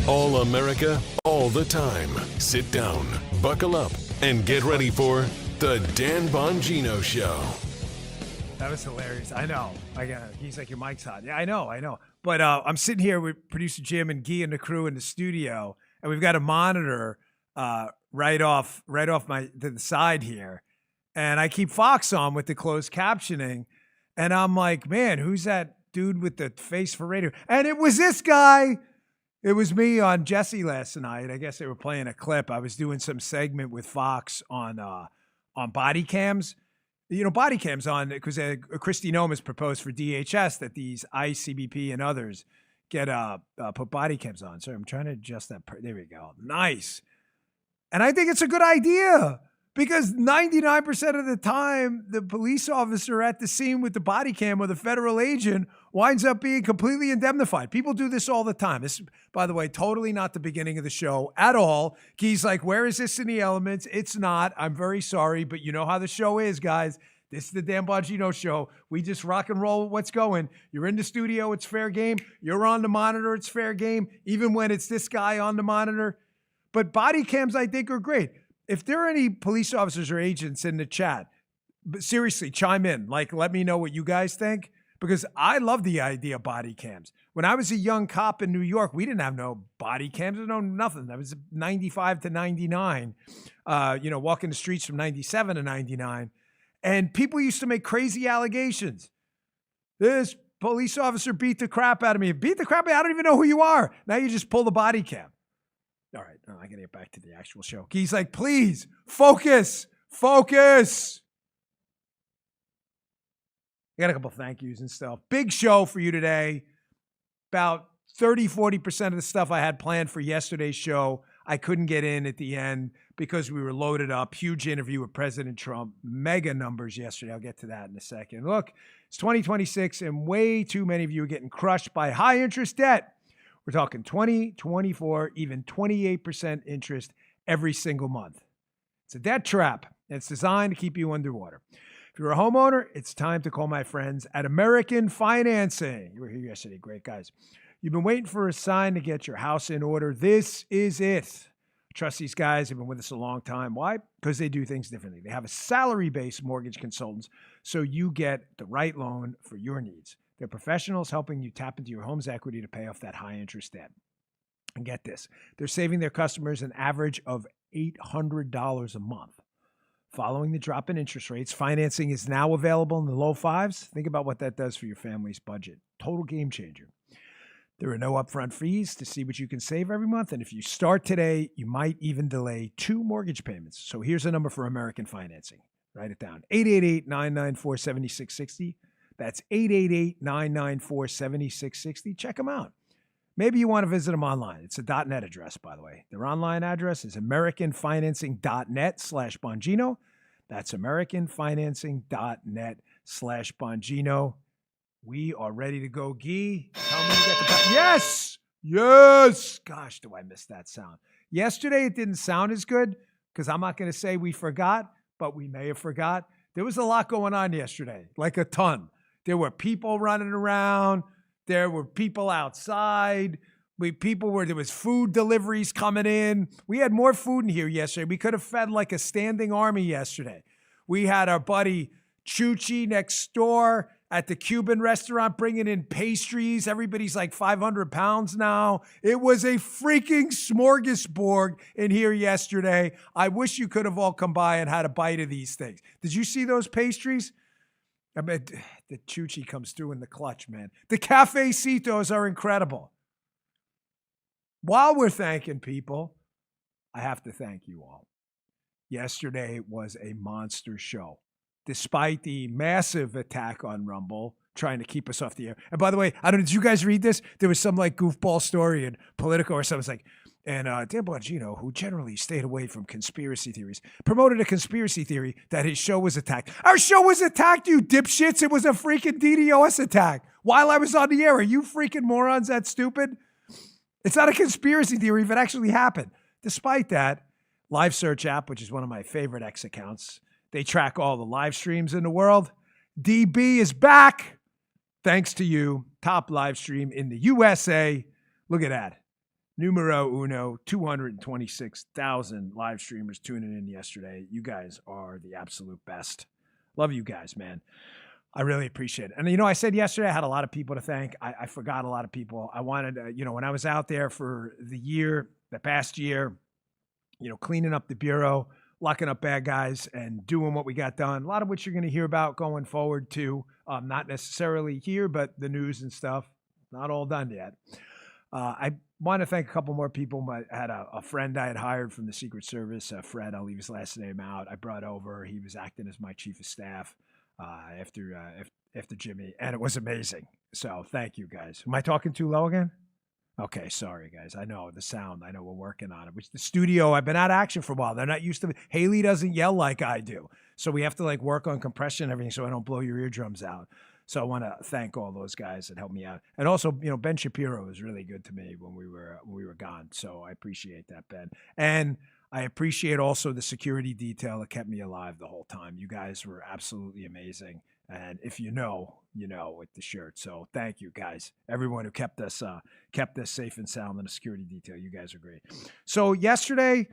All America, all the time. Sit down, buckle up, and get ready for the Dan Bongino Show. That was hilarious. I know. He's like, your mic's hot. Yeah, I know. But I'm sitting here with producer Jim and Guy and the crew in the studio, and we've got a monitor right off to the side here, and I keep Fox on with the closed captioning, and I'm like, man, who's that dude with the face for radio? And it was this guy. It was me on Jesse last night. I guess they were playing a clip. I was doing some segment with Fox on body cams. You know, body cams on because Kristi Noem proposed for DHS that these ICE, CBP, and others get put body cams on. Sorry, I'm trying to adjust that. There we go. Nice. And I think it's a good idea because 99% of the time, the police officer at the scene with the body cam or the federal agent winds up being completely indemnified. People do this all the time. This, by the way, totally not the beginning of the show at all. He's like, where is this in the elements? It's not. I'm very sorry, but you know how the show is, guys. This is the Dan Bongino Show. We just rock and roll with what's going. You're in the studio, it's fair game. You're on the monitor, it's fair game, even when it's this guy on the monitor. But body cams, I think, are great. If there are any police officers or agents in the chat, but seriously, chime in. Like, let me know what you guys think. Because I love the idea of body cams. When I was a young cop in New York, we didn't have no body cams, no nothing. That was 95 to 99, walking the streets from 97 to 99. And people used to make crazy allegations. This police officer beat the crap out of me. Beat the crap out of me? I don't even know who you are. Now you just pull the body cam. All right, I got to get back to the actual show. He's like, please, focus. I got a couple of thank yous and stuff. Big show for you today. About 30, 40% of the stuff I had planned for yesterday's show, I couldn't get in at the end because we were loaded up. Huge interview with President Trump. Mega numbers yesterday. I'll get to that in a second. Look, it's 2026 and way too many of you are getting crushed by high interest debt. We're talking 20, 24, even 28% interest every single month. It's a debt trap. And it's designed to keep you underwater. If you're a homeowner, it's time to call my friends at American Financing. You were here yesterday. Great guys. You've been waiting for a sign to get your house in order. This is it. I trust these guys. They've been with us a long time. Why? Because they do things differently. They have a salary-based mortgage consultants, so you get the right loan for your needs. They're professionals helping you tap into your home's equity to pay off that high-interest debt. And get this. They're saving their customers an average of $800 a month. Following the drop in interest rates, financing is now available in the low fives. Think about what that does for your family's budget. Total game changer. There are no upfront fees to see what you can save every month. And if you start today, you might even delay 2 mortgage payments. So here's a number for American Financing. Write it down. 888-994-7660. That's 888-994-7660. Check them out. Maybe you want to visit them online. It's a .net address, by the way. Their online address is americanfinancing.net/Bongino. That's americanfinancing.net/Bongino. We are ready to go, Guy. Tell me you got the Yes! Gosh, do I miss that sound. Yesterday, it didn't sound as good because I'm not going to say we forgot, but we may have forgot. There was a lot going on yesterday, like a ton. There were people running around. There were people outside. There was food deliveries coming in. We had more food in here yesterday. We could have fed like a standing army yesterday. We had our buddy Chuchi next door at the Cuban restaurant bringing in pastries. Everybody's like 500 pounds now. It was a freaking smorgasbord in here yesterday. I wish you could have all come by and had a bite of these things. Did you see those pastries? I mean, the Chuchi comes through in the clutch, man. The cafecitos are incredible. While we're thanking people, I have to thank you all. Yesterday was a monster show. Despite the massive attack on Rumble, trying to keep us off the air. And by the way, I don't know, did you guys read this? There was some like goofball story in Politico or something. It's like, and Dan Bongino, who generally stayed away from conspiracy theories, promoted a conspiracy theory that his show was attacked. Our show was attacked, you dipshits. It was a freaking DDoS attack while I was on the air. Are you freaking morons that stupid? It's not a conspiracy theory if it actually happened. Despite that, Live Search app, which is one of my favorite X accounts, they track all the live streams in the world. DB is back. Thanks to you. Top live stream in the USA. Look at that. numero uno, 226,000 live streamers tuning in yesterday. You guys are the absolute best. Love you guys, man. I really appreciate it. And, I said yesterday I had a lot of people to thank. I forgot a lot of people. I wanted to, when I was out there for the past year, cleaning up the bureau, locking up bad guys, and doing what we got done, a lot of which you're going to hear about going forward too. Not necessarily here, but the news and stuff, not all done yet. I want to thank a couple more people. I had a friend I had hired from the Secret Service, Fred. I'll leave his last name out. I brought over. He was acting as my chief of staff after Jimmy, and it was amazing. So thank you, guys. Am I talking too low again? Okay, sorry, guys. I know the sound. I know we're working on it. Which the studio, I've been out of action for a while. They're not used to it. Haley doesn't yell like I do. So we have to work on compression and everything so I don't blow your eardrums out. So I want to thank all those guys that helped me out. And also, Ben Shapiro was really good to me when we were gone. So I appreciate that, Ben. And I appreciate also the security detail that kept me alive the whole time. You guys were absolutely amazing. And if you know with the shirt. So thank you, guys. Everyone who kept us safe and sound in the security detail. You guys are great. So yesterday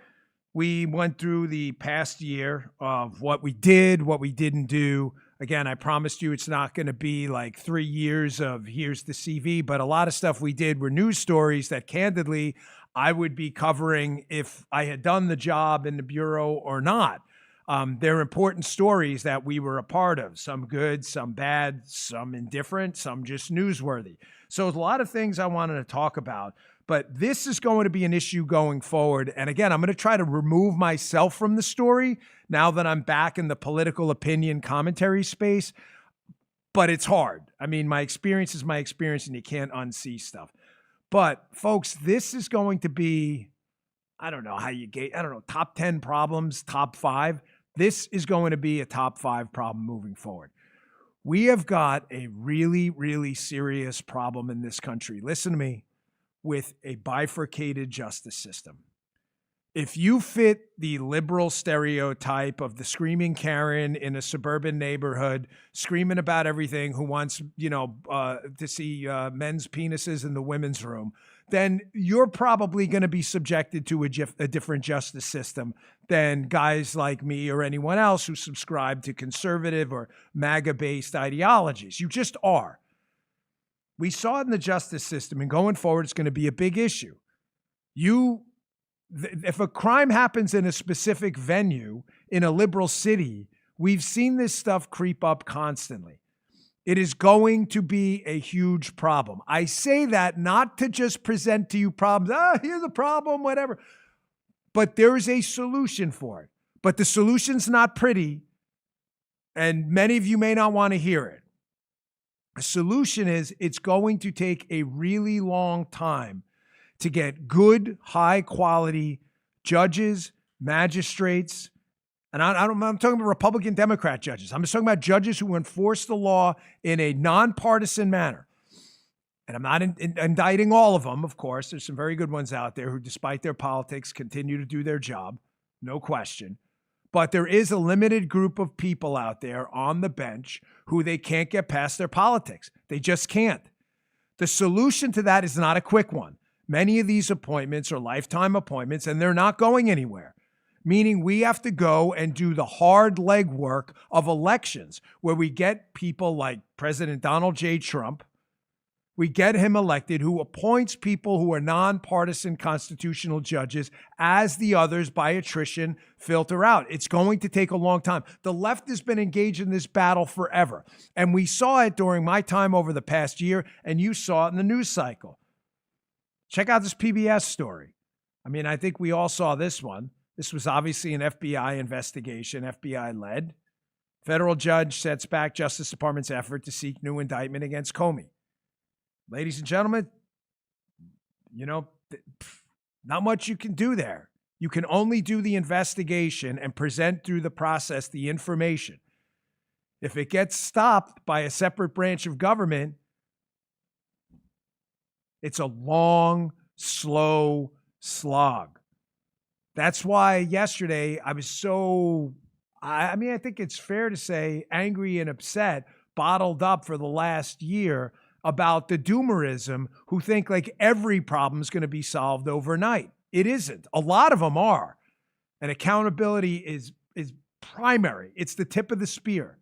we went through the past year of what we did, what we didn't do. Again, I promised you it's not going to be like 3 years of here's the CV, but a lot of stuff we did were news stories that candidly I would be covering if I had done the job in the Bureau or not. They're important stories that we were a part of, some good, some bad, some indifferent, some just newsworthy. So there's a lot of things I wanted to talk about, but this is going to be an issue going forward. And again, I'm going to try to remove myself from the story now that I'm back in the political opinion commentary space, but it's hard. I mean, my experience is my experience and you can't unsee stuff. But folks, this is going to be, I don't know, top 10 problems, top 5. This is going to be a top 5 problem moving forward. We have got a really, really serious problem in this country. Listen to me, with a bifurcated justice system. If you fit the liberal stereotype of the screaming Karen in a suburban neighborhood, screaming about everything, who wants, to see men's penises in the women's room, then you're probably going to be subjected to a different justice system than guys like me or anyone else who subscribe to conservative or MAGA-based ideologies. You just are. We saw it in the justice system, and going forward, it's going to be a big issue. If a crime happens in a specific venue in a liberal city, we've seen this stuff creep up constantly. It is going to be a huge problem. I say that not to just present to you problems. Here's a problem, whatever. But there is a solution for it. But the solution's not pretty, and many of you may not want to hear it. The solution is it's going to take a really long time to get good, high-quality judges, magistrates, and I'm talking about Republican, Democrat judges. I'm just talking about judges who enforce the law in a nonpartisan manner. And I'm not indicting all of them, of course. There's some very good ones out there who, despite their politics, continue to do their job, no question. But there is a limited group of people out there on the bench who they can't get past their politics. They just can't. The solution to that is not a quick one. Many of these appointments are lifetime appointments, and they're not going anywhere. Meaning we have to go and do the hard legwork of elections where we get people like President Donald J. Trump. We get him elected, who appoints people who are nonpartisan constitutional judges as the others by attrition filter out. It's going to take a long time. The left has been engaged in this battle forever. And we saw it during my time over the past year, and you saw it in the news cycle. Check out this PBS story. I mean, I think we all saw this one. This was obviously an FBI investigation, FBI-led. Federal judge sets back Justice Department's effort to seek new indictment against Comey. Ladies and gentlemen, not much you can do there. You can only do the investigation and present through the process the information. If it gets stopped by a separate branch of government, it's a long, slow slog. That's why yesterday I was so, I think it's fair to say, angry and upset, bottled up for the last year about the doomerism who think like every problem is going to be solved overnight. It isn't. A lot of them are. And accountability is primary. It's the tip of the spear.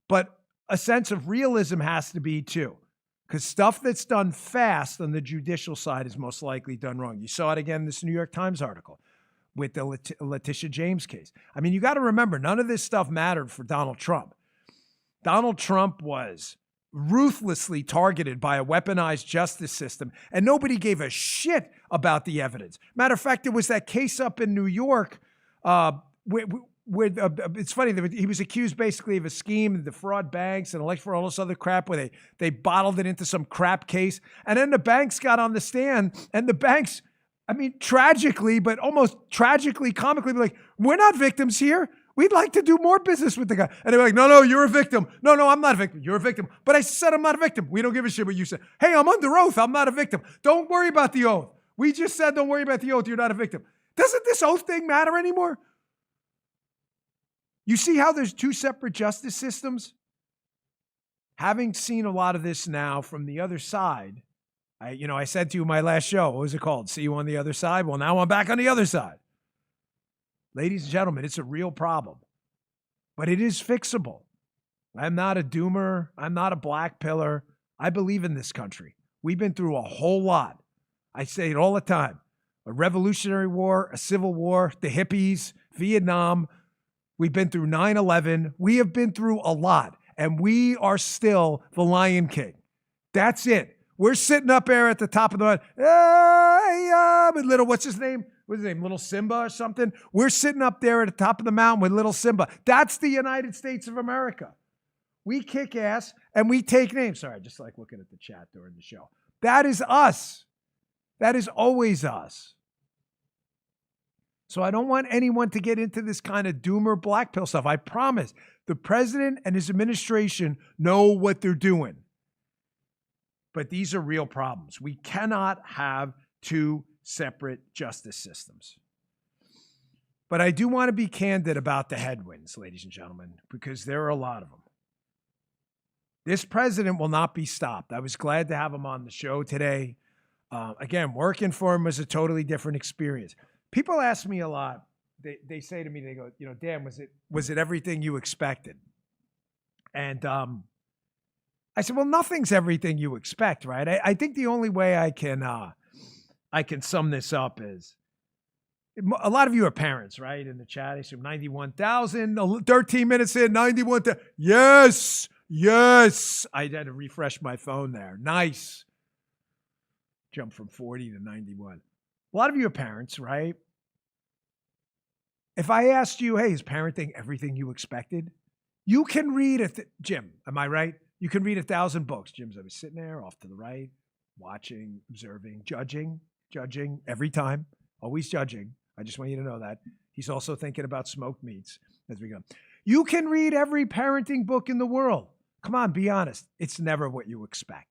But a sense of realism has to be too. Because stuff that's done fast on the judicial side is most likely done wrong. You saw it again in this New York Times article with the Letitia James case. I mean, you got to remember, none of this stuff mattered for Donald Trump. Donald Trump was ruthlessly targeted by a weaponized justice system, and nobody gave a shit about the evidence. Matter of fact, there was that case up in New York where it's funny that he was accused basically of a scheme to defraud banks and elect for all this other crap where they bottled it into some crap case. And then the banks got on the stand, and the banks, I mean, tragically, but almost tragically, comically, like, we're not victims here. We'd like to do more business with the guy. And they were like, no, you're a victim. No, I'm not a victim. You're a victim. But I said I'm not a victim. We don't give a shit what you said. Hey, I'm under oath. I'm not a victim. Don't worry about the oath. We just said don't worry about the oath. You're not a victim. Doesn't this oath thing matter anymore? You see how there's two separate justice systems? Having seen a lot of this now from the other side, I said to you in my last show, what was it called? See you on the other side? Well, now I'm back on the other side. Ladies and gentlemen, it's a real problem, but it is fixable. I'm not a doomer. I'm not a black pillar. I believe in this country. We've been through a whole lot. I say it all the time. A Revolutionary War, a Civil War, the hippies, Vietnam. We've been through 9/11. We have been through a lot, and we are still the Lion King. That's it. We're sitting up there at the top of the mountain. With little, what's his name? Little Simba or something? We're sitting up there at the top of the mountain with little Simba. That's the United States of America. We kick ass and we take names. Sorry, I just like looking at the chat during the show. That is us. That is always us. So I don't want anyone to get into this kind of doomer black pill stuff. I promise the president and his administration know what they're doing. But these are real problems. We cannot have two separate justice systems. But I do want to be candid about the headwinds, ladies and gentlemen, because there are a lot of them. This president will not be stopped. I was glad to have him on the show today. Again, working for him was a totally different experience. People ask me a lot. They say to me, they go, Dan, was it everything you expected? And I said, well, nothing's everything you expect, right? I think the only way I can sum this up is, a lot of you are parents, right? In the chat, I assume 91,000, 13 minutes in, 91,000. Yes. I had to refresh my phone there. Nice. Jump from 40 to 91. A lot of you are parents, right? If I asked you, hey, is parenting everything you expected? You can read Jim, am I right? You can read 1,000 books. Jim's always sitting there off to the right, watching, observing, judging every time, always judging. I just want you to know that. He's also thinking about smoked meats as we go. You can read every parenting book in the world. Come on, be honest. It's never what you expect.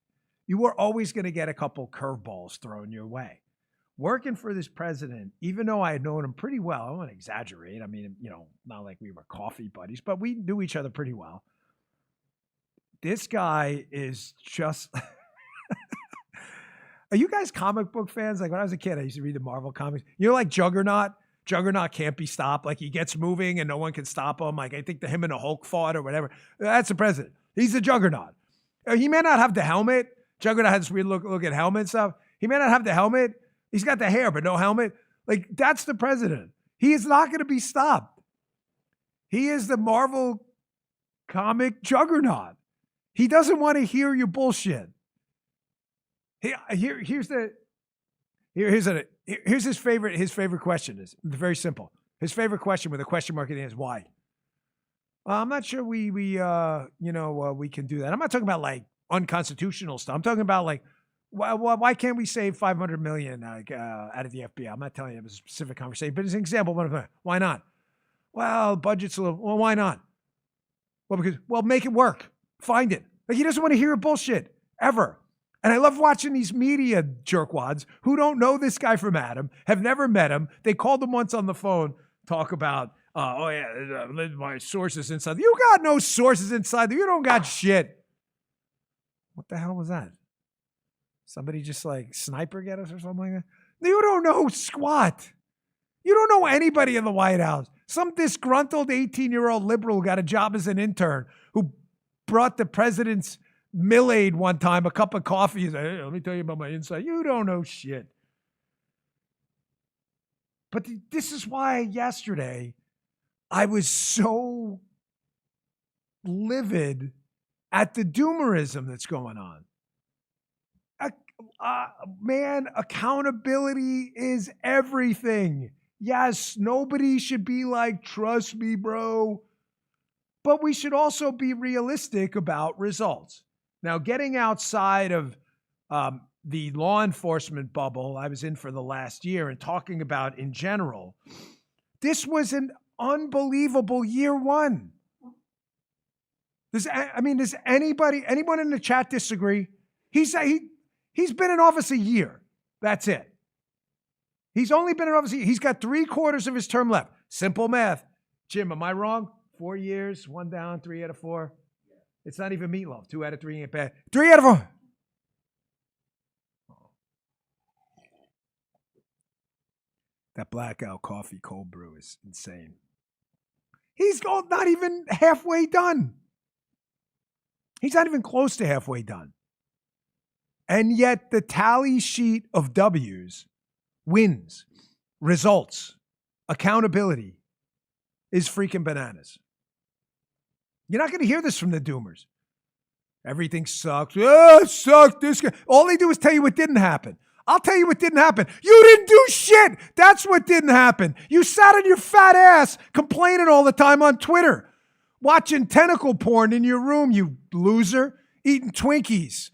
You are always going to get a couple curveballs thrown your way. Working for this president, even though I had known him pretty well, I don't want to exaggerate. I mean, not like we were coffee buddies, but we knew each other pretty well. This guy is just... Are you guys comic book fans? Like when I was a kid, I used to read the Marvel comics. Like Juggernaut? Juggernaut can't be stopped. Like he gets moving and no one can stop him. Like I think him and the Hulk fought or whatever. That's the president. He's the Juggernaut. He may not have the helmet. Juggernaut has this weird look at helmet stuff. He may not have the helmet. He's got the hair, but no helmet. Like that's the president. He is not going to be stopped. He is the Marvel comic Juggernaut. He doesn't want to hear your bullshit. Here's his favorite question. Is very simple. His favorite question with a question mark at the end is why. I'm not sure we can do that. I'm not talking about like unconstitutional stuff. I'm talking about like why can't we save $500 million out of the FBI? I'm not telling you it was a specific conversation, but it's an example. Why not? Well, budget's a little. Well, why not? Well, make it work. Find it. Like he doesn't want to hear bullshit ever. And I love watching these media jerkwads who don't know this guy from Adam, have never met him. They called him once on the phone, talk about, my sources inside. You got no sources inside. You don't got shit. What the hell was that? Somebody just like sniper get us or something like that? You don't know squat. You don't know anybody in the White House. Some disgruntled 18-year-old liberal who got a job as an intern who brought the president's Mill-Aid one time, a cup of coffee. He said, hey, let me tell you about my insight. You don't know shit. But this is why yesterday I was so livid at the doomerism that's going on. Man, accountability is everything. Yes, nobody should be like, trust me, bro. But we should also be realistic about results. Now, getting outside of the law enforcement bubble I was in for the last year and talking about in general, this was an unbelievable year one. Does anyone in the chat disagree? He's been in office a year. That's it. He's only been in office. He's got 3/4 of his term left. Simple math. Jim, am I wrong? 4 years, 1 down, 3 out of 4. It's not even meatloaf. 2 out of 3 ain't bad. 3 out of 4. That blackout coffee cold brew is insane. He's not even halfway done. He's not even close to halfway done. And yet the tally sheet of W's, wins, results, accountability is freaking bananas. You're not going to hear this from the doomers. Everything sucks. It sucked. This guy. All they do is tell you what didn't happen. I'll tell you what didn't happen. You didn't do shit. That's what didn't happen. You sat on your fat ass complaining all the time on Twitter, watching tentacle porn in your room, you loser, eating Twinkies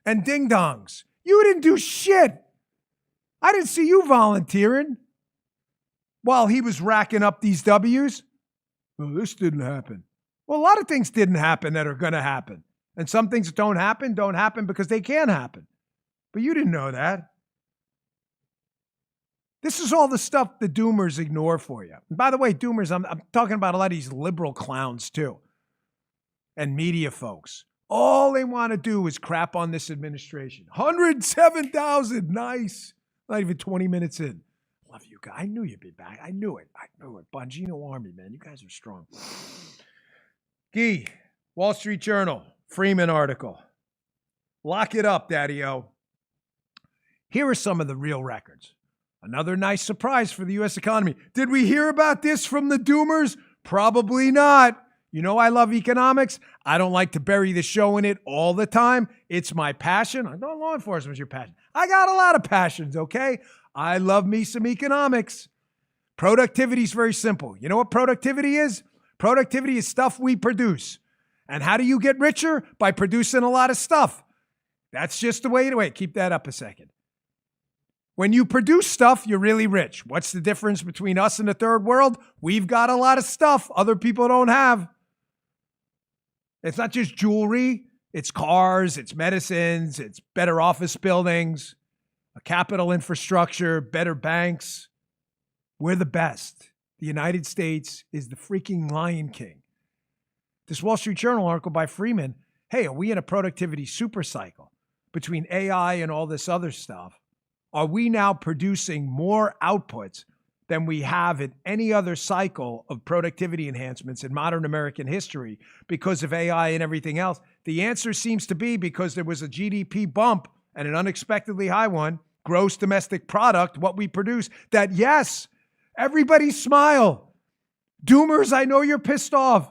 and ding-dongs. You didn't do shit. I didn't see you volunteering while he was racking up these W's. Well, this didn't happen. Well, a lot of things didn't happen that are going to happen. And some things that don't happen because they can happen. But you didn't know that. This is all the stuff the doomers ignore for you. And by the way, doomers, I'm talking about a lot of these liberal clowns too. And media folks. All they want to do is crap on this administration. 107,000. Nice. Not even 20 minutes in. Love you guys. I knew you'd be back. I knew it. Bongino Army, man. You guys are strong. Guy, Wall Street Journal, Freeman article. Lock it up, Daddy-O. Here are some of the real records. Another nice surprise for the U.S. economy. Did we hear about this from the doomers? Probably not. You know I love economics. I don't like to bury the show in it all the time. It's my passion. I know law enforcement is your passion. I got a lot of passions, okay? I love me some economics. Productivity is very simple. You know what productivity is? Productivity is stuff we produce. And how do you get richer? By producing a lot of stuff. That's just the way to wait. Keep that up a second. When you produce stuff, you're really rich. What's the difference between us and the third world? We've got a lot of stuff other people don't have. It's not just jewelry. It's cars, it's medicines, it's better office buildings, a capital infrastructure, better banks. We're the best. The United States is the freaking Lion King. This Wall Street Journal article by Freeman, hey, are we in a productivity supercycle between AI and all this other stuff? Are we now producing more outputs than we have in any other cycle of productivity enhancements in modern American history because of AI and everything else? The answer seems to be because there was a GDP bump and an unexpectedly high one, gross domestic product, what we produce, that yes, everybody smile. Doomers, I know you're pissed off.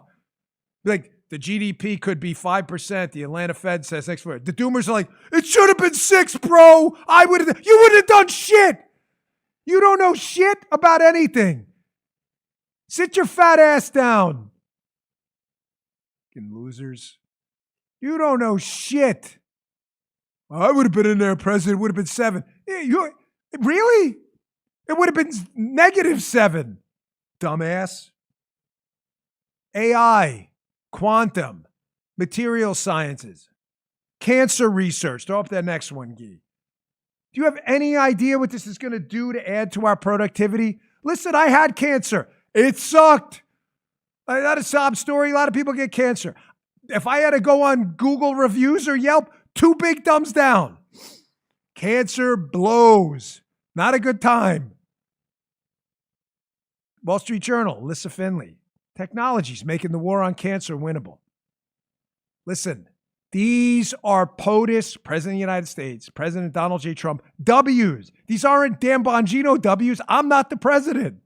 Like, the GDP could be 5%. The Atlanta Fed says next week. The doomers are like, it should have been 6, bro. You wouldn't have done shit. You don't know shit about anything. Sit your fat ass down. Fucking losers. You don't know shit. I would have been in there, President. It would have been 7. Really? It would have been -7. Dumbass. AI. Quantum, material sciences, cancer research. Throw up that next one, Guy. Do you have any idea what this is going to do to add to our productivity? Listen, I had cancer. It sucked. Not a sob story. A lot of people get cancer. If I had to go on Google reviews or Yelp, 2 big thumbs down. Cancer blows. Not a good time. Wall Street Journal, Alyssa Finley. Technology's making the war on cancer winnable. Listen, these are POTUS, President of the United States, President Donald J. Trump, W's. These aren't Dan Bongino W's. I'm not the president.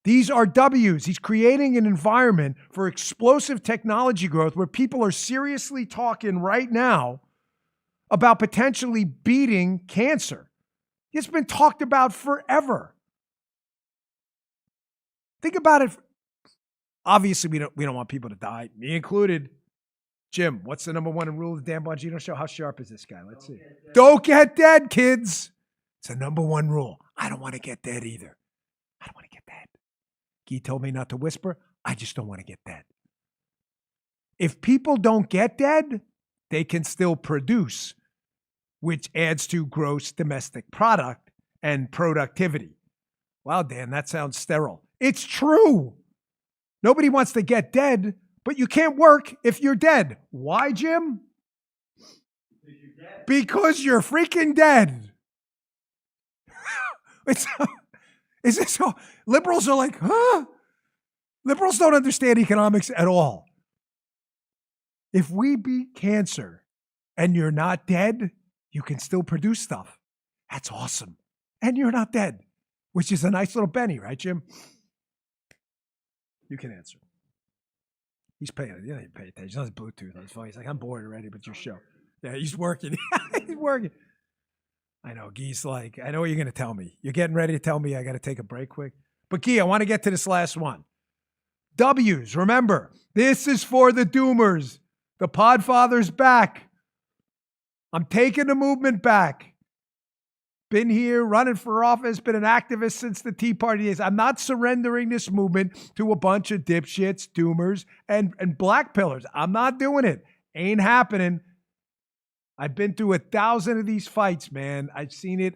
These are W's. He's creating an environment for explosive technology growth where people are seriously talking right now about potentially beating cancer. It's been talked about forever. Think about it. Obviously, we don't want people to die, me included. Jim, what's the number one rule of the Dan Bongino show? How sharp is this guy? Let's see. Don't get dead, kids. It's the number one rule. I don't want to get dead either. I don't want to get dead. He told me not to whisper. I just don't want to get dead. If people don't get dead, they can still produce, which adds to gross domestic product and productivity. Wow, Dan, that sounds sterile. It's true. Nobody wants to get dead, but you can't work if you're dead. Why, Jim? Because you're freaking dead. Is this so? Liberals are like, huh? Liberals don't understand economics at all. If we beat cancer and you're not dead, you can still produce stuff. That's awesome. And you're not dead, which is a nice little Benny, right, Jim? You can answer. He's paying. You don't pay attention. He's on his Bluetooth on his phone. He's like, I'm bored already, but your show. Yeah, he's working. He's working. I know. Guy's like, I know what you're going to tell me. You're getting ready to tell me I got to take a break quick. But Guy, I want to get to this last one. W's. Remember, this is for the doomers. The Podfather's back. I'm taking the movement back. Been here, running for office, been an activist since the Tea Party days. I'm not surrendering this movement to a bunch of dipshits, doomers, and black pillars. I'm not doing it. Ain't happening. I've been through 1,000 of these fights, man. I've seen it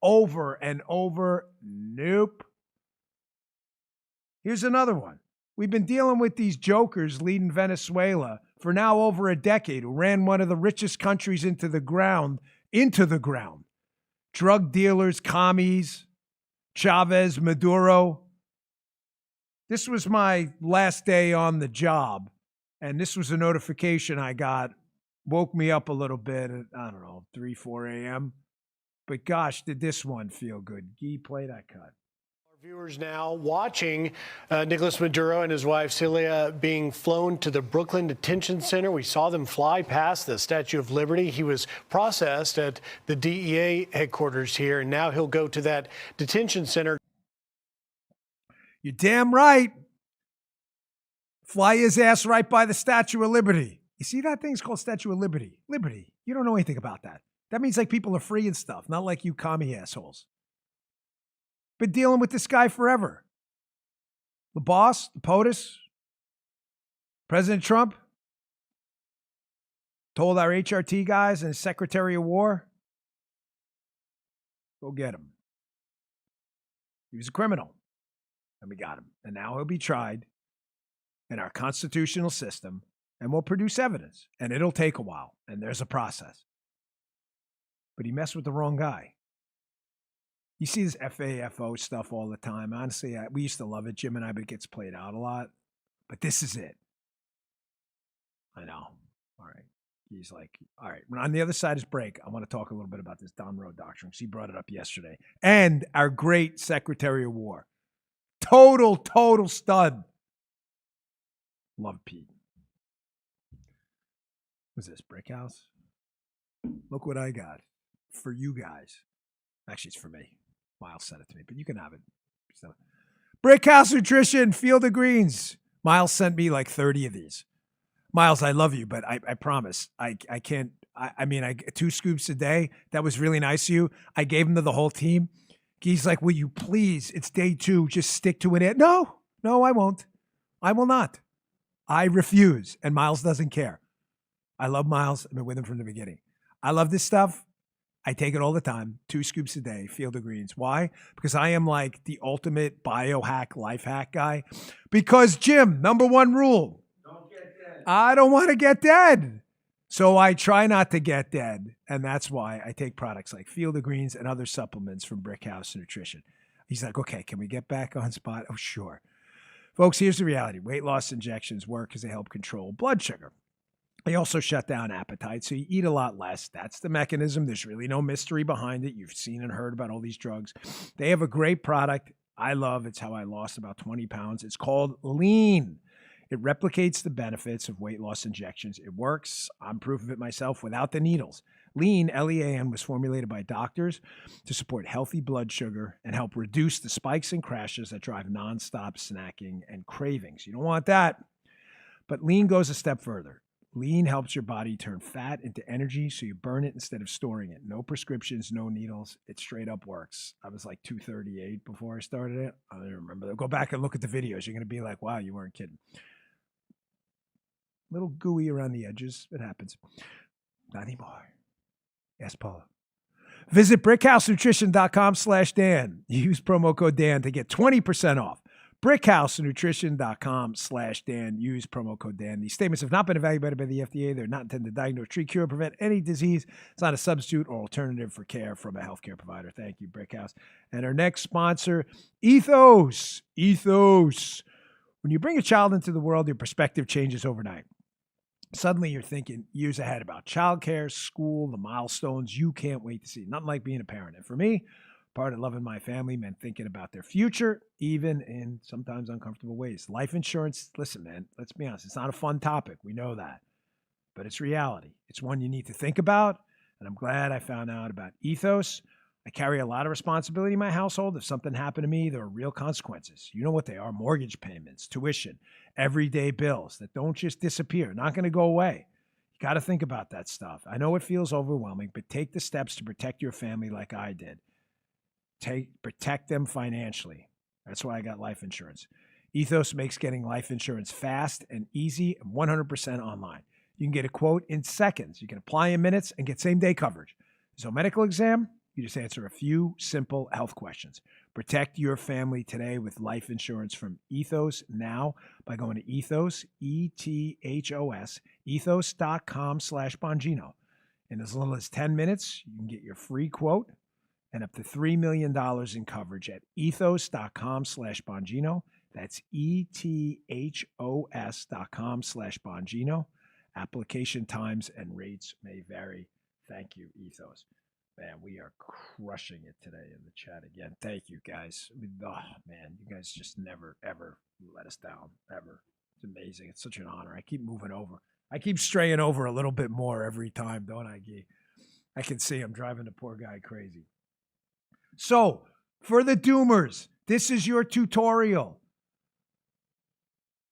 over and over. Nope. Here's another one. We've been dealing with these jokers leading Venezuela for now over a decade, who ran one of the richest countries into the ground. Drug dealers, commies, Chavez, Maduro. This was my last day on the job, and this was a notification I got. Woke me up a little bit at, I don't know, 3, 4 a.m. But gosh, did this one feel good. Guy, play that cut. Viewers now watching Nicolas Maduro and his wife Celia being flown to the Brooklyn Detention Center. We saw them fly past the Statue of Liberty. He was processed at the DEA headquarters here, and now he'll go to that detention center. You're damn right. Fly his ass right by the Statue of Liberty. You see that thing? It's called Statue of Liberty. Liberty. You don't know anything about that. That means like people are free and stuff, not like you commie assholes. Been dealing with this guy forever. The boss, the POTUS, President Trump told our HRT guys and his Secretary of War, go get him. He was a criminal, and we got him. And now he'll be tried in our constitutional system, and we'll produce evidence, and it'll take a while, and there's a process. But he messed with the wrong guy. You see this FAFO stuff all the time. Honestly, we used to love it, Jim and I, but it gets played out a lot. But this is it. I know. All right. He's like, all right. On the other side of this break, I want to talk a little bit about this Don Road doctrine. She brought it up yesterday. And our great Secretary of War. Total stud. Love Pete. What's this, Brick House? Look what I got for you guys. Actually, it's for me. Miles sent it to me, but you can have it. So, Brick House Nutrition, Field of Greens. Miles sent me like 30 of these. Miles, I love you, but I promise I can't. I mean, 2 scoops a day. That was really nice of you. I gave them to the whole team. He's like, will you please? It's day 2. Just stick to it. No, I won't. I will not. I refuse. And Miles doesn't care. I love Miles. I've been with him from the beginning. I love this stuff. I take it all the time, 2 scoops a day, Field of Greens. Why? Because I am like the ultimate biohack, life hack guy. Because, Jim, number 1 rule. Don't get dead. I don't want to get dead. So I try not to get dead, and that's why I take products like Field of Greens and other supplements from Brickhouse Nutrition. He's like, okay, can we get back on spot? Oh, sure. Folks, here's the reality. Weight loss injections work because they help control blood sugar. They also shut down appetite, so you eat a lot less. That's the mechanism. There's really no mystery behind it. You've seen and heard about all these drugs. They have a great product I love. It's how I lost about 20 pounds. It's called Lean. It replicates the benefits of weight loss injections. It works. I'm proof of it myself without the needles. Lean, L-E-A-N, was formulated by doctors to support healthy blood sugar and help reduce the spikes and crashes that drive nonstop snacking and cravings. You don't want that. But Lean goes a step further. Lean helps your body turn fat into energy so you burn it instead of storing it. No prescriptions, no needles. It straight up works. I was like 238 before I started it. I don't remember. Go back and look at the videos. You're going to be like, wow, you weren't kidding. Little gooey around the edges. It happens. Not anymore. Yes, Paula. Visit brickhousenutrition.com/Dan. Use promo code Dan to get 20% off. brickhousenutrition.com/Dan. Use promo code Dan. These statements have not been evaluated by the FDA. They're not intended to diagnose, treat, cure, or prevent any disease. It's not a substitute or alternative for care from a healthcare provider. Thank you, Brickhouse. And our next sponsor, Ethos. Ethos. When you bring a child into the world, your perspective changes overnight. Suddenly you're thinking years ahead about childcare, school, the milestones you can't wait to see. Nothing like being a parent. And for me, part of loving my family meant thinking about their future, even in sometimes uncomfortable ways. Life insurance, listen, man, let's be honest, it's not a fun topic. We know that. But it's reality. It's one you need to think about. And I'm glad I found out about Ethos. I carry a lot of responsibility in my household. If something happened to me, there are real consequences. You know what they are: mortgage payments, tuition, everyday bills that don't just disappear, not going to go away. You got to think about that stuff. I know it feels overwhelming, but take the steps to protect your family like I did. Protect them financially. That's why I got life insurance. Ethos makes getting life insurance fast and easy and 100% online. You can get a quote in seconds. You can apply in minutes and get same-day coverage. There's no medical exam. You just answer a few simple health questions. Protect your family today with life insurance from Ethos now by going to Ethos, E-T-H-O-S, ethos.com/Bongino. In as little as 10 minutes, you can get your free quote and up to $3 million in coverage at ethos.com/Bongino. That's ethos.com/Bongino. Application times and rates may vary. Thank you, Ethos. Man, we are crushing it today in the chat again. Thank you, guys. Oh, man, you guys just never, ever let us down, ever. It's amazing. It's such an honor. I keep moving over. I keep straying over a little bit more every time, don't I, Guy? I can see I'm driving the poor guy crazy. So, for the doomers, this is your tutorial.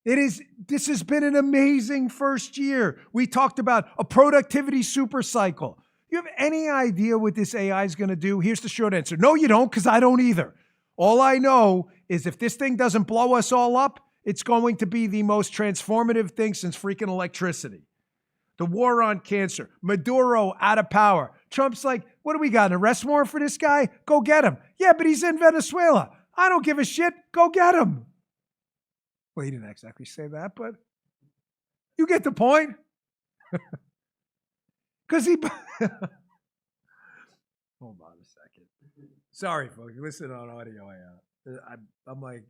This has been an amazing first year. We talked about a productivity super cycle. You have any idea what this AI is going to do? Here's the short answer. No, you don't, because I don't either. All I know is if this thing doesn't blow us all up, it's going to be the most transformative thing since freaking electricity. The war on cancer, Maduro out of power. Trump's like, what do we got, an arrest warrant for this guy? Go get him. Yeah, but he's in Venezuela. I don't give a shit. Go get him. Well, he didn't exactly say that, but you get the point. Because he... Hold on a second. Sorry, folks. Listen on audio. I'm like,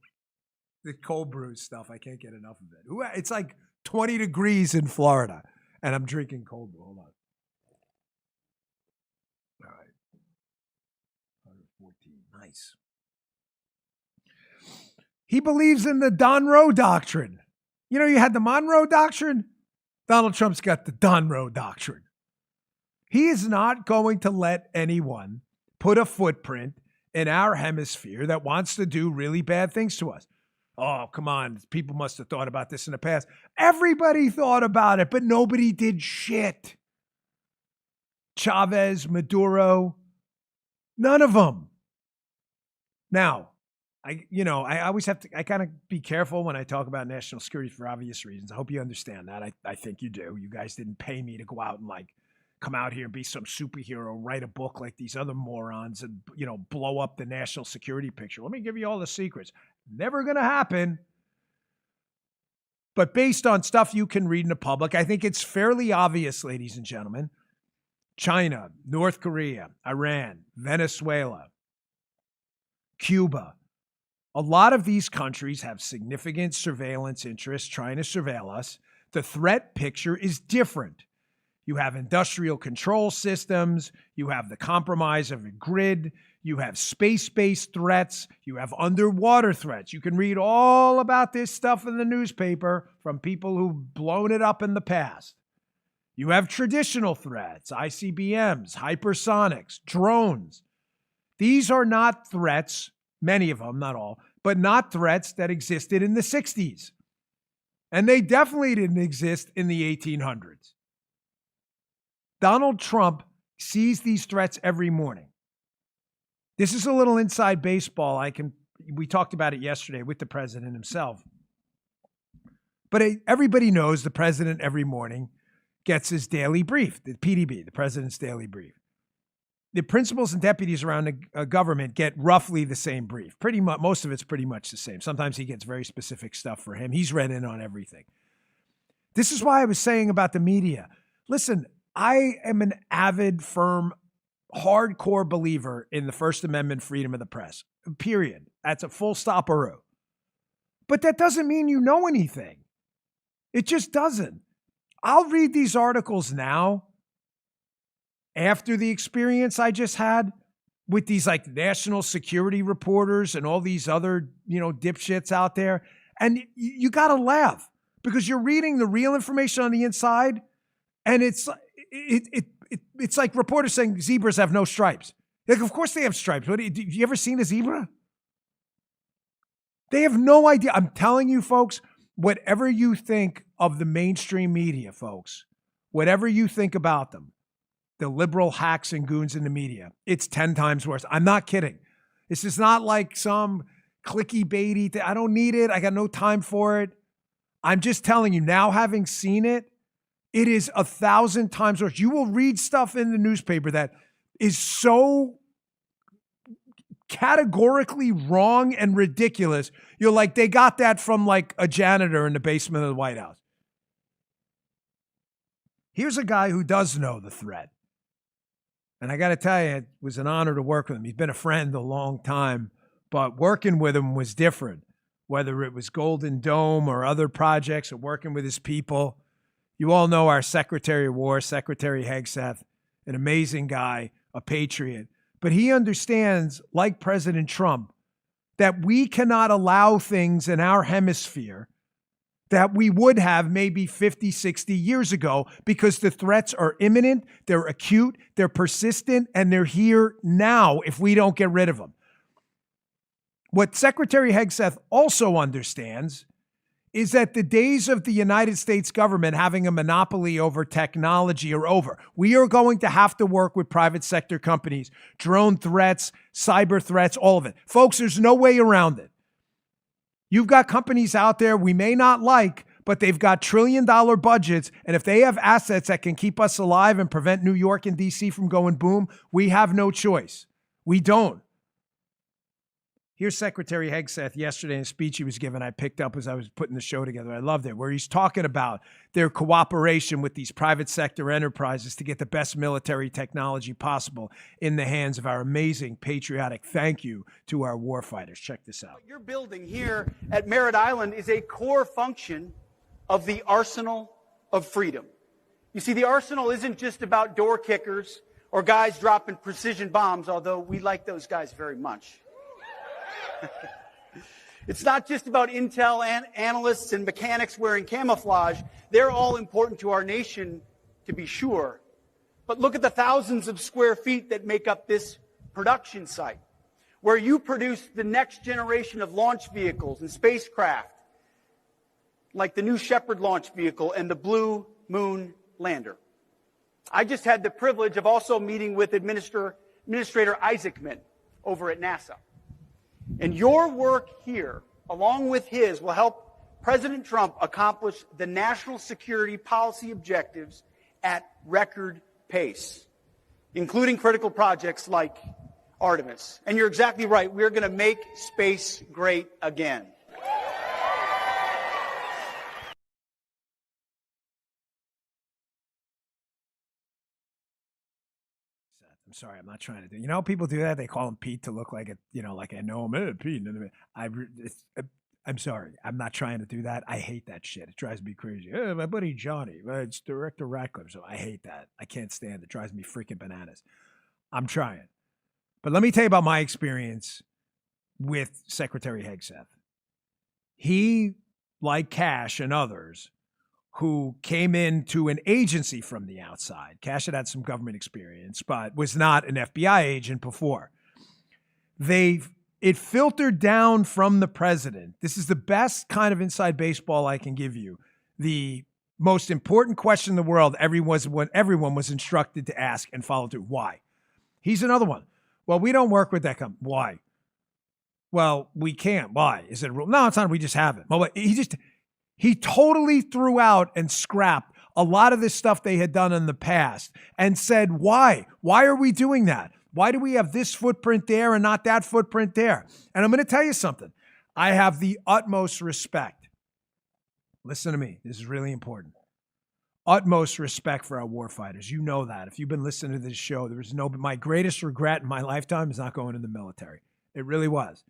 the cold brew stuff, I can't get enough of it. It's like 20 degrees in Florida, and I'm drinking cold brew. Hold on. All right. 114. Nice. He believes in the Monroe Doctrine. You know, you had the Monroe Doctrine. Donald Trump's got the Monroe Doctrine. He is not going to let anyone put a footprint in our hemisphere that wants to do really bad things to us. Oh, come on. People must have thought about this in the past. Everybody thought about it, but nobody did shit. Chavez, Maduro, none of them. Now, I always have to, I kind of be careful when I talk about national security for obvious reasons. I hope you understand that. I think you do. You guys didn't pay me to go out and come out here and be some superhero, write a book like these other morons and, blow up the national security picture. Let me give you all the secrets. Never going to happen. But based on stuff you can read in the public, I think it's fairly obvious, ladies and gentlemen. China, North Korea, Iran, Venezuela, Cuba. A lot of these countries have significant surveillance interests trying to surveil us. The threat picture is different. You have industrial control systems. You have the compromise of a grid. You have space-based threats. You have underwater threats. You can read all about this stuff in the newspaper from people who've blown it up in the past. You have traditional threats, ICBMs, hypersonics, drones. These are not threats, many of them, not all, but not threats that existed in the 60s. And they definitely didn't exist in the 1800s. Donald Trump sees these threats every morning. This is a little inside baseball. We talked about it yesterday with the president himself. But everybody knows the president every morning gets his daily brief, the PDB, the president's daily brief. The principals and deputies around the government get roughly the same brief. Pretty much, most of it's pretty much the same. Sometimes he gets very specific stuff for him. He's read in on everything. This is why I was saying about the media. Listen, I am an avid, firm, hardcore believer in the First Amendment freedom of the press, period. That's a full stop-a-roo. But that doesn't mean you know anything. It just doesn't. I'll read these articles now after the experience I just had with these like national security reporters and all these other, dipshits out there. And you got to laugh because you're reading the real information on the inside. And it's like reporters saying zebras have no stripes. Like, of course they have stripes. Have you ever seen a zebra? They have no idea. I'm telling you, folks, whatever you think of the mainstream media, folks, whatever you think about them, the liberal hacks and goons in the media, it's 10 times worse. I'm not kidding. This is not like some clicky baity thing. I don't need it. I got no time for it. I'm just telling you now, having seen it, it is 1,000 times worse. You will read stuff in the newspaper that is so categorically wrong and ridiculous. You're like, they got that from like a janitor in the basement of the White House. Here's a guy who does know the threat. And I got to tell you, it was an honor to work with him. He's been a friend a long time, but working with him was different, whether it was Golden Dome or other projects or working with his people. You all know our Secretary of War, Secretary Hegseth, an amazing guy, a patriot. But he understands, like President Trump, that we cannot allow things in our hemisphere that we would have maybe 50, 60 years ago because the threats are imminent, they're acute, they're persistent, and they're here now if we don't get rid of them. What Secretary Hegseth also understands is that the days of the United States government having a monopoly over technology are over. We are going to have to work with private sector companies, drone threats, cyber threats, all of it. Folks, there's no way around it. You've got companies out there we may not like, but they've got trillion-dollar budgets, and if they have assets that can keep us alive and prevent New York and D.C. from going boom, we have no choice. We don't. Here's Secretary Hegseth yesterday in a speech he was giving. I picked up as I was putting the show together. I loved it, where he's talking about their cooperation with these private sector enterprises to get the best military technology possible in the hands of our amazing patriotic thank you to our warfighters. Check this out. What you're building here at Merritt Island is a core function of the arsenal of freedom. You see, the arsenal isn't just about door kickers or guys dropping precision bombs, although we like those guys very much. It's not just about intel and analysts and mechanics wearing camouflage. They're all important to our nation, to be sure. But look at the thousands of square feet that make up this production site, where you produce the next generation of launch vehicles and spacecraft, like the New Shepard launch vehicle and the Blue Moon lander. I just had the privilege of also meeting with Administrator Isaacman over at NASA. And your work here, along with his, will help President Trump accomplish the national security policy objectives at record pace, including critical projects like Artemis. And you're exactly right. We're going to make space great again. I'm sorry. I'm not trying to do. You know, people do that. They call him Pete to look like a, like I know him. Pete. I'm sorry. I'm not trying to do that. I hate that shit. It drives me crazy. My buddy Johnny. It's Director Ratcliffe. So I hate that. I can't stand it. It drives me freaking bananas. I'm trying. But let me tell you about my experience with Secretary Hegseth. He, like Cash and others, who came into an agency from the outside. Cash had some government experience, but was not an FBI agent before. It filtered down from the president. This is the best kind of inside baseball I can give you. The most important question in the world, everyone was instructed to ask and follow through. Why? He's another one. Well, we don't work with that company. Why? Well, we can't. Why? Is it a rule? No, it's not. We just haven't. Well, he totally threw out and scrapped a lot of this stuff they had done in the past and said, why? Why are we doing that? Why do we have this footprint there and not that footprint there? And I'm going to tell you something. I have the utmost respect. Listen to me. This is really important. Utmost respect for our warfighters. You know that. If you've been listening to this show, my greatest regret in my lifetime is not going in the military. It really was.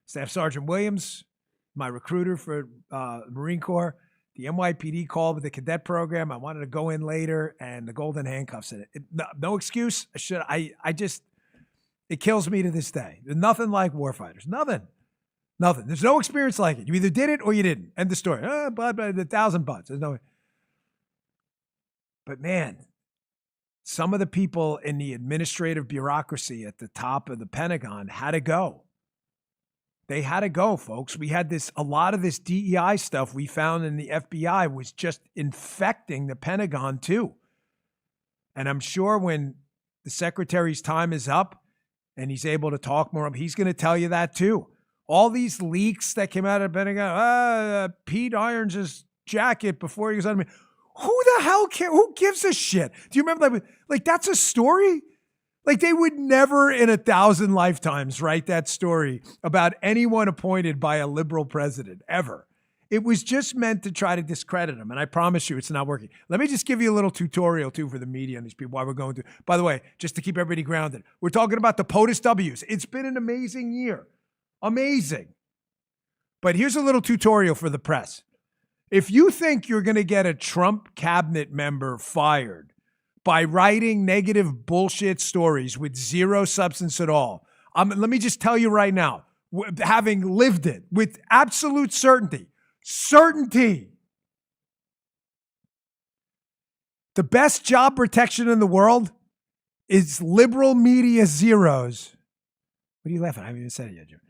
Staff Sergeant Williams, my recruiter for Marine Corps, the NYPD called with the cadet program. I wanted to go in later, and the golden handcuffs in it. No excuse. It kills me to this day. There's nothing like warfighters. Nothing. There's no experience like it. You either did it or you didn't. End the story. But 1,000 bucks. There's no. But man, some of the people in the administrative bureaucracy at the top of the Pentagon had to go. They had to go, folks. We had a lot of this DEI stuff we found in the FBI was just infecting the Pentagon too. And I'm sure when the secretary's time is up and he's able to talk more, he's going to tell you that too. All these leaks that came out of the Pentagon, Pete irons his jacket before he goes on. Who the hell cares? Who gives a shit? Do you remember that? Like, that's a story? Like, they would never in 1,000 lifetimes write that story about anyone appointed by a liberal president, ever. It was just meant to try to discredit him, and I promise you it's not working. Let me just give you a little tutorial, too, for the media and these people, why we're going through. By the way, just to keep everybody grounded, we're talking about the POTUS W's. It's been an amazing year. Amazing. But here's a little tutorial for the press. If you think you're going to get a Trump cabinet member fired by writing negative bullshit stories with zero substance at all, let me just tell you right now, having lived it with absolute certainty, the best job protection in the world is liberal media zeros. What are you laughing at? I haven't even said it yet, Jim.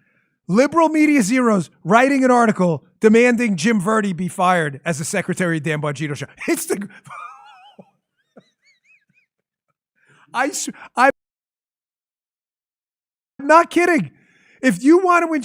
Liberal media zeros writing an article demanding Jim Verdi be fired as the Secretary of Dan Bongino show. It's the... I'm not kidding. If you want to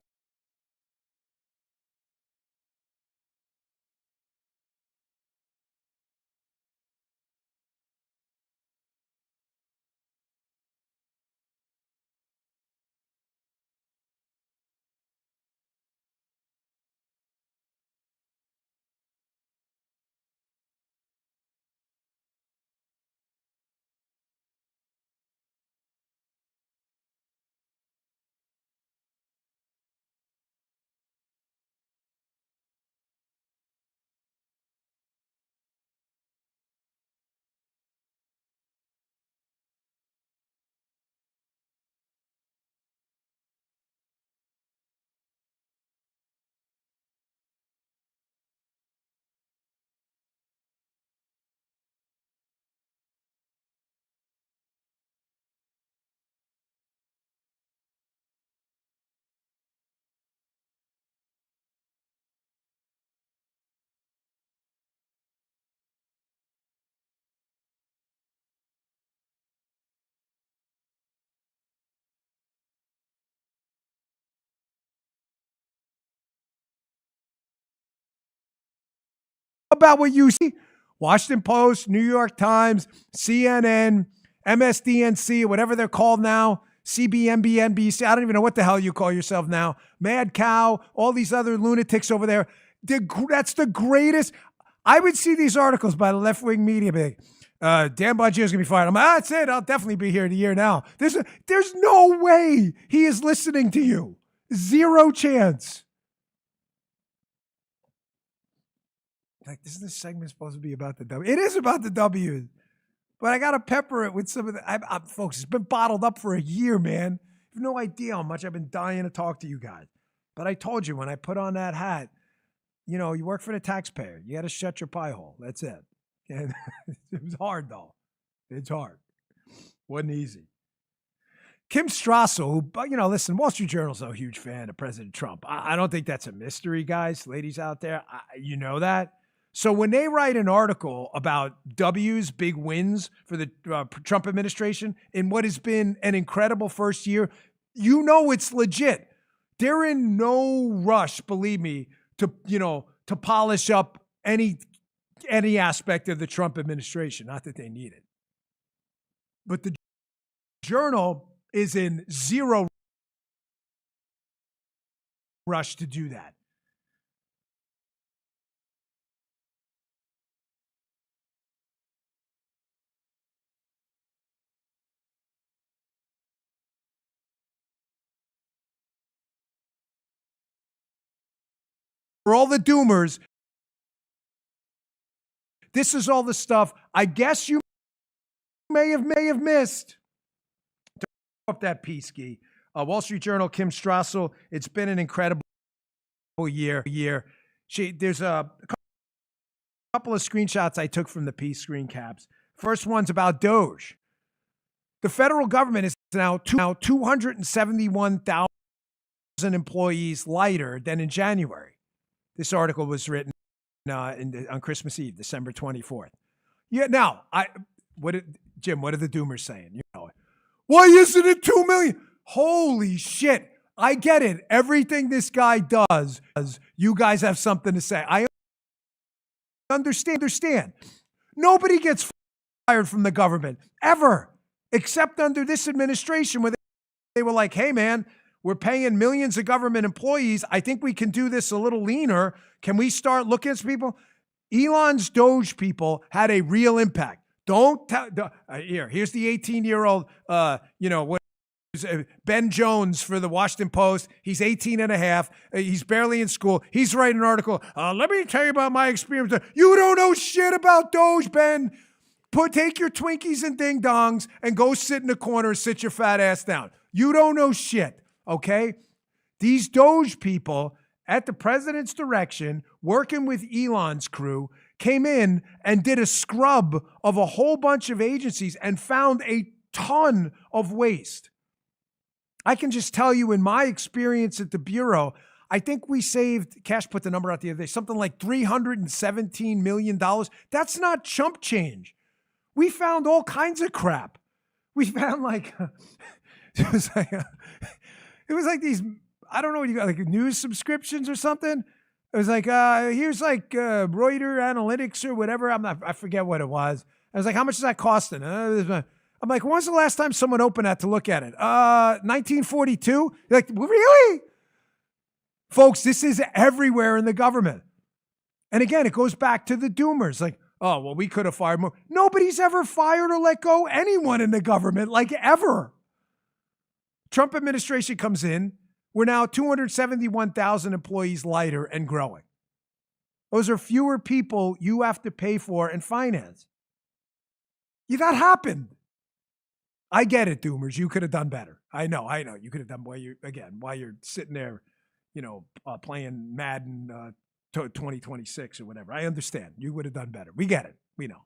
about what you see, Washington Post, New York Times, CNN, MSDNC, whatever they're called now, CBNB, NBC, I don't even know what the hell you call yourself now, Mad Cow, all these other lunatics over there. That's the greatest. I would see these articles by the left-wing media. Dan Bongino's going to be fired. I'm like, that's it. I'll definitely be here in a year now. There's no way he is listening to you. Zero chance. Like, isn't this segment supposed to be about the W? It is about the W's. But I got to pepper it with some of the, folks, it's been bottled up for a year, man. You have no idea how much I've been dying to talk to you guys. But I told you, when I put on that hat, you know, you work for the taxpayer. You got to shut your pie hole. That's it. And it was hard, though. It's hard. Wasn't easy. Kim Strassel, who, you know, listen, Wall Street Journal's no huge fan of President Trump. I don't think that's a mystery, guys, ladies out there. You know that. So when they write an article about W's big wins for the Trump administration in what has been an incredible first year, you know it's legit. They're in no rush, believe me, to polish up any aspect of the Trump administration. Not that they need it. But the Journal is in zero rush to do that. For all the doomers, this is all the stuff I guess you may have missed. Up that piece, Guy. Wall Street Journal, Kim Strassel. It's been an incredible year. There's a couple of screenshots I took from the piece, screen caps. First one's about Doge. The federal government is now 271,000 employees lighter than in January. This article was written on Christmas Eve, December 24th. Yeah. Now, Jim, what are the doomers saying? You know, why isn't it 2 million? Holy shit! I get it. Everything this guy does, you guys have something to say. I understand. Nobody gets fired from the government ever, except under this administration, where they were like, "Hey, man, we're paying millions of government employees. I think we can do this a little leaner. Can we start looking at people?" Elon's Doge people had a real impact. Don't tell. Here's the 18-year-old, Ben Jones for the Washington Post. He's 18 and a half. He's barely in school. He's writing an article. Let me tell you about my experience. You don't know shit about Doge, Ben. Take your Twinkies and ding dongs and go sit in the corner and sit your fat ass down. You don't know shit, okay? These Doge people, at the president's direction, working with Elon's crew, came in and did a scrub of a whole bunch of agencies and found a ton of waste. I can just tell you, in my experience at the Bureau, I think we saved, Cash put the number out the other day, something like $317 million. That's not chump change. We found all kinds of crap. We found it was like these, I don't know what you got, like news subscriptions or something. It was like, here's Reuters Analytics or whatever. I forget what it was. I was like, how much is that costing? I'm like, when's the last time someone opened that to look at it? 1942? Like, really? Folks, this is everywhere in the government. And again, it goes back to the doomers. Like, oh, well, we could have fired more. Nobody's ever fired or let go anyone in the government, like ever. Trump administration comes in. We're now 271,000 employees lighter and growing. Those are fewer people you have to pay for and finance. That happened. I get it, doomers. You could have done better. I know. You could have done while you're sitting there, playing Madden 2026 or whatever. I understand. You would have done better. We get it. We know.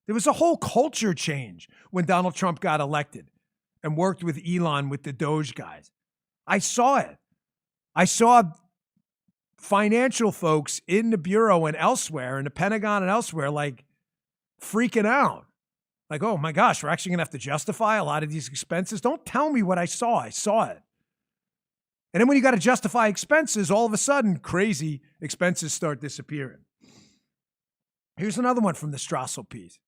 There was a whole culture change when Donald Trump got elected and worked with Elon with the Doge guys. I saw it. I saw financial folks in the Bureau and elsewhere, in the Pentagon and elsewhere, like freaking out. Like, oh my gosh, we're actually going to have to justify a lot of these expenses. Don't tell me what I saw. I saw it. And then when you got to justify expenses, all of a sudden, crazy expenses start disappearing. Here's another one from the Strassel piece.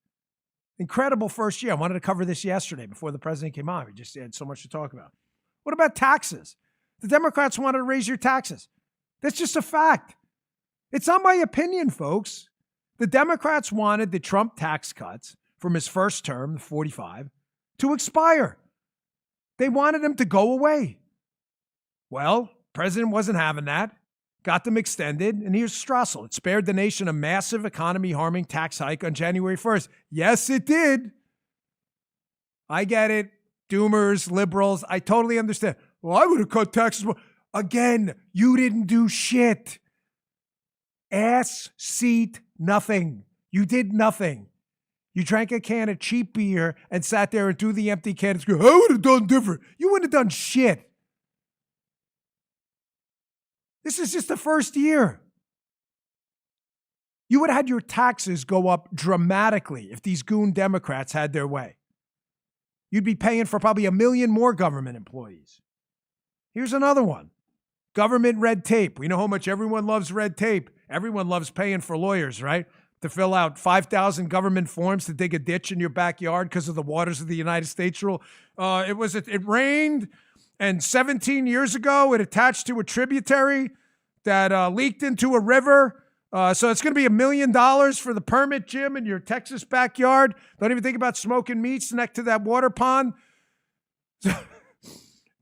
Incredible first year. I wanted to cover this yesterday before the president came on. We just had so much to talk about. What about taxes? The Democrats wanted to raise your taxes. That's just a fact. It's not my opinion, folks. The Democrats wanted the Trump tax cuts from his first term, 45, to expire. They wanted them to go away. Well, president wasn't having that. Got them extended, and here's Strassel. It spared the nation a massive economy-harming tax hike on January 1st. Yes, it did. I get it. Doomers, liberals, I totally understand. Well, I would have cut taxes more. Again, you didn't do shit. Ass, seat, nothing. You did nothing. You drank a can of cheap beer and sat there and threw the empty can and go, I would have done different. You wouldn't have done shit. This is just the first year. You would have had your taxes go up dramatically if these goon Democrats had their way. You'd be paying for probably 1 million more government employees. Here's another one. Government red tape. We know how much everyone loves red tape. Everyone loves paying for lawyers, right? To fill out 5,000 government forms to dig a ditch in your backyard because of the waters of the United States rule. It rained, and 17 years ago, it attached to a tributary that leaked into a river. So it's going to be $1 million for the permit, Jim, in your Texas backyard. Don't even think about smoking meats next to that water pond.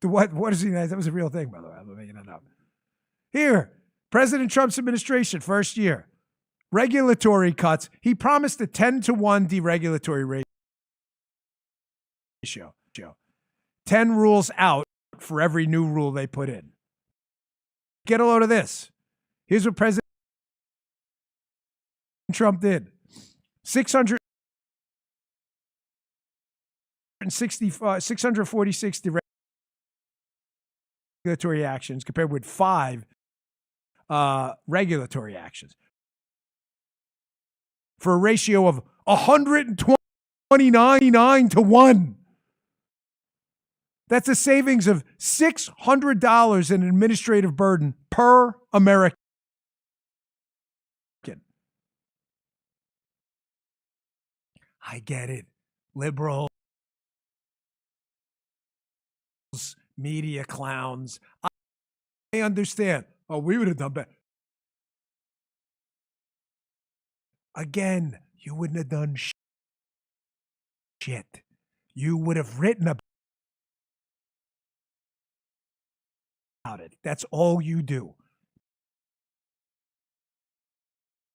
What is he? That was a real thing, by the way. I'm making that up. Here, President Trump's administration, first year. Regulatory cuts. He promised a 10-to-1 deregulatory ratio. 10 rules out for every new rule they put in. Get a load of this. Here's what President Trump did. 646 regulatory actions compared with 5 regulatory actions for a ratio of 129 to 1. That's a savings of $600 in administrative burden per American. I get it. Liberals, media clowns. I understand. Oh, we would have done better. Again, you wouldn't have done shit. You would have written about it. That's all you do.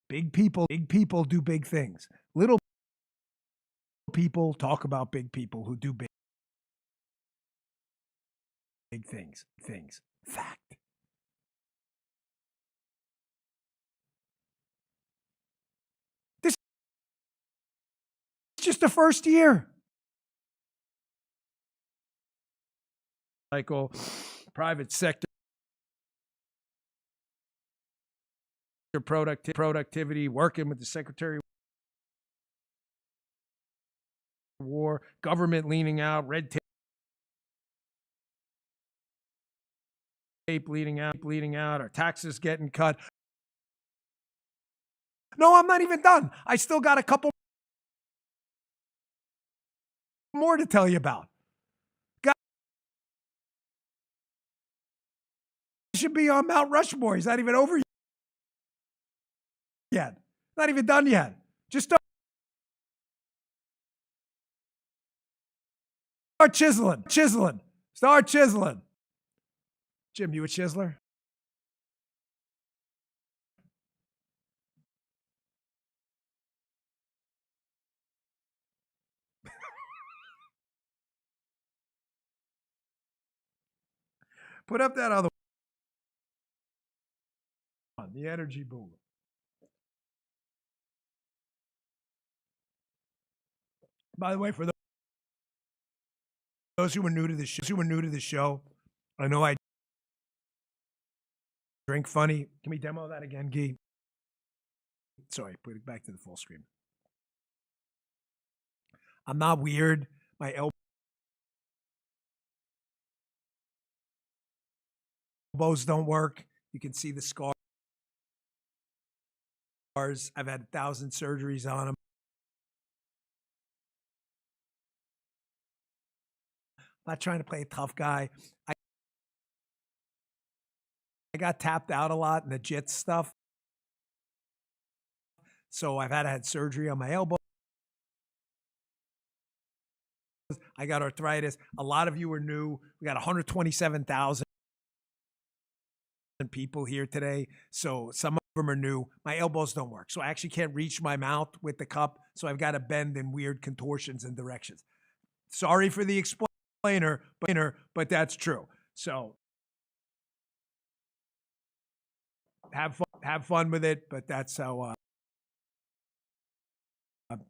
Big people do big things. Little people talk about big people who do big things. Fact. This is just the first year. Cycle, private sector productivity, working with the Secretary of War, government leaning out, red tape bleeding out, our taxes getting cut. No, I'm not even done. I still got a couple more to tell you about. Guy should be on Mount Rushmore. He's not even over yet. Not even done yet. Just start chiseling. Start chiseling. Jim, you a chiseler? Put up that other one, the energy boom. By the way, for those who were new to the show, I know I drink funny. Can we demo that again, Guy? Sorry, put it back to the full screen. I'm not weird. My elbows don't work. You can see the scars. I've had 1,000 surgeries on them. I'm not trying to play a tough guy. I got tapped out a lot in the JITS stuff. So I've had surgery on my elbow. I got arthritis. A lot of you are new. We got 127,000 people here today. So some of them are new. My elbows don't work. So I actually can't reach my mouth with the cup. So I've got to bend in weird contortions and directions. Sorry for the explainer, but that's true. So have fun with it, but that's how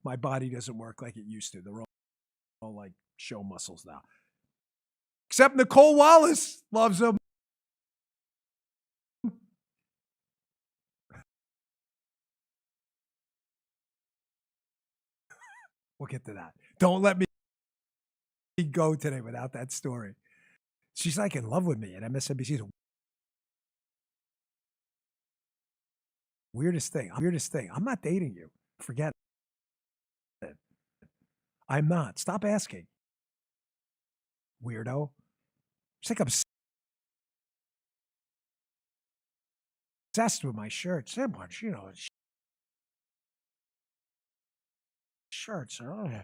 my body doesn't work like it used to. They're all like show muscles now. Except Nicole Wallace loves them. We'll get to that. Don't let me go today without that story. She's like in love with me at MSNBC's weirdest thing. I'm not dating you. Forget it. I'm not. Stop asking. Weirdo. She's like obsessed with my shirts. So much, shirts. Oh, yeah.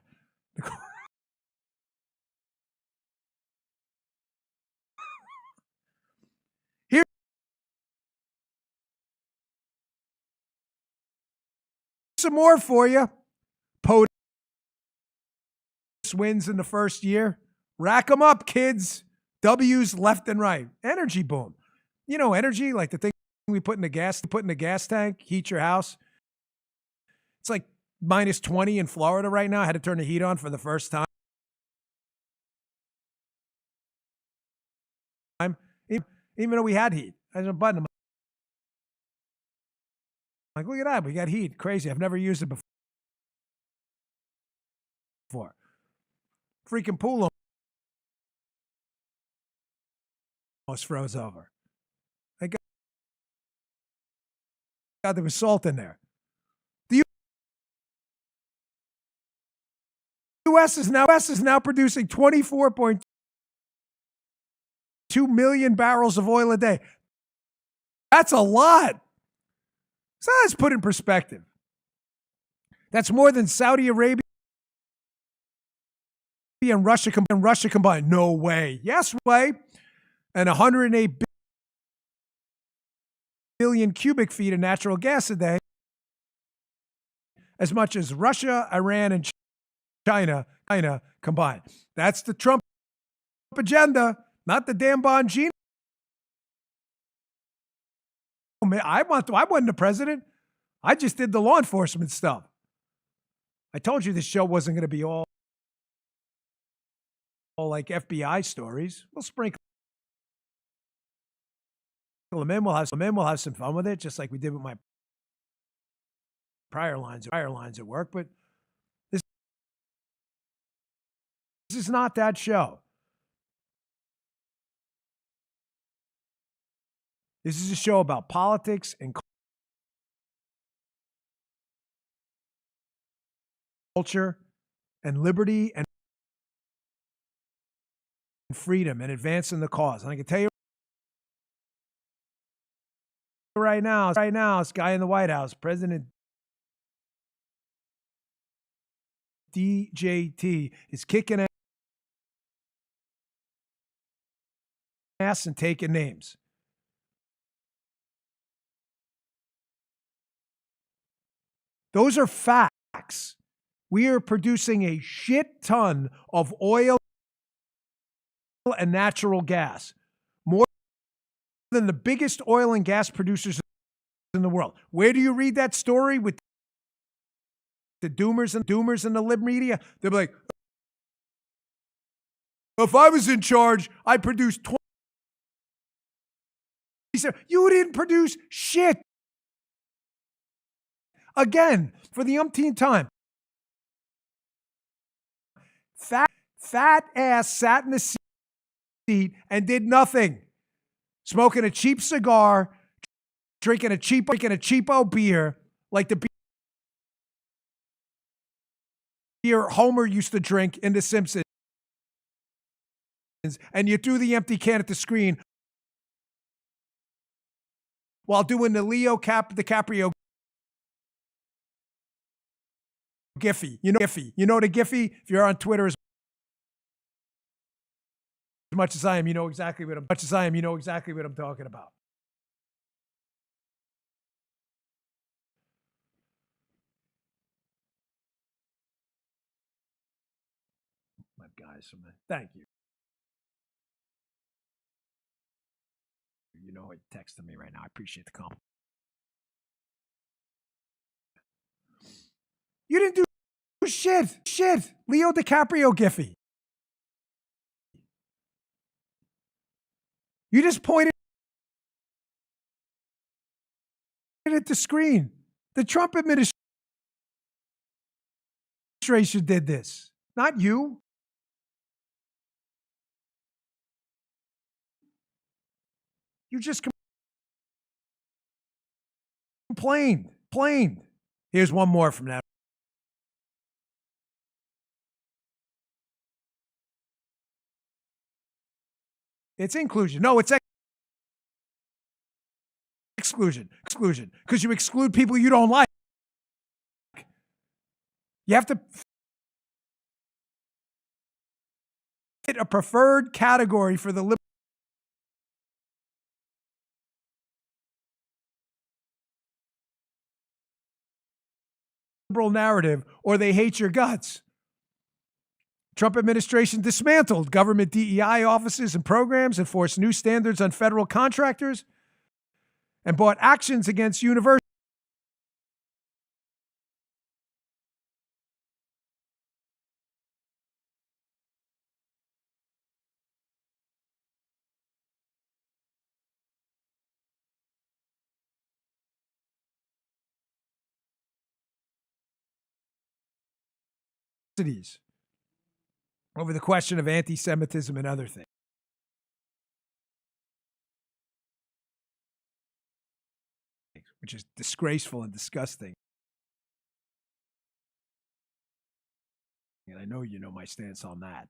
Here's some more for you. POTUS wins in the first year. Rack them up, kids. W's left and right. Energy boom. Energy, like the thing we put in the gas tank, heat your house. It's like minus 20 in Florida right now. I had to turn the heat on for the first time. Even though we had heat. I had a button. I'm like, look at that. We got heat. Crazy. I've never used it before. Freaking pool almost froze over. Thank God there was salt in there. The U.S. is now producing 24.2 million barrels of oil a day. That's a lot. So let's put in perspective. That's more than Saudi Arabia and Russia combined. No way. Yes way. And 108 billion cubic feet of natural gas a day, as much as Russia, Iran, and China combined. That's the Trump agenda, not the damn Bongino. I wasn't the president. I just did the law enforcement stuff. I told you this show wasn't going to be all like FBI stories. We'll sprinkle them in. We'll have some fun with it, just like we did with my prior lines at work. But this is not that show. This is a show about politics and culture and liberty and freedom and advancing the cause. And I can tell you right now, this guy in the White House, President DJT, is kicking ass and taking names. Those are facts. We are producing a shit ton of oil and natural gas, more than the biggest oil and gas producers in the world. Where do you read that story with the doomers and the lib media? They're like, if I was in charge, I'd produce 20. You didn't produce shit. Again, for the umpteenth time. Fat ass sat in the seat and did nothing. Smoking a cheap cigar, drinking a cheapo beer, like the beer Homer used to drink in The Simpsons. And you threw the empty can at the screen while doing the Leo DiCaprio Giphy. You know Giphy. You know the Giphy? If you're on Twitter as much as I am, you know exactly what I'm talking about. My guys, man. Thank you. You know it texting me right now. I appreciate the compliment. You didn't do shit. Leo DiCaprio Giphy. You just pointed at the screen. The Trump administration did this, not you. You just complained. Here's one more from that. It's inclusion. No, it's exclusion. Because you exclude people you don't like. You have to fit a preferred category for the liberal narrative, or they hate your guts. Trump administration dismantled government DEI offices and programs, enforced new standards on federal contractors, and brought actions against universities. Over the question of anti-Semitism and other things, which is disgraceful and disgusting. And I know you know my stance on that.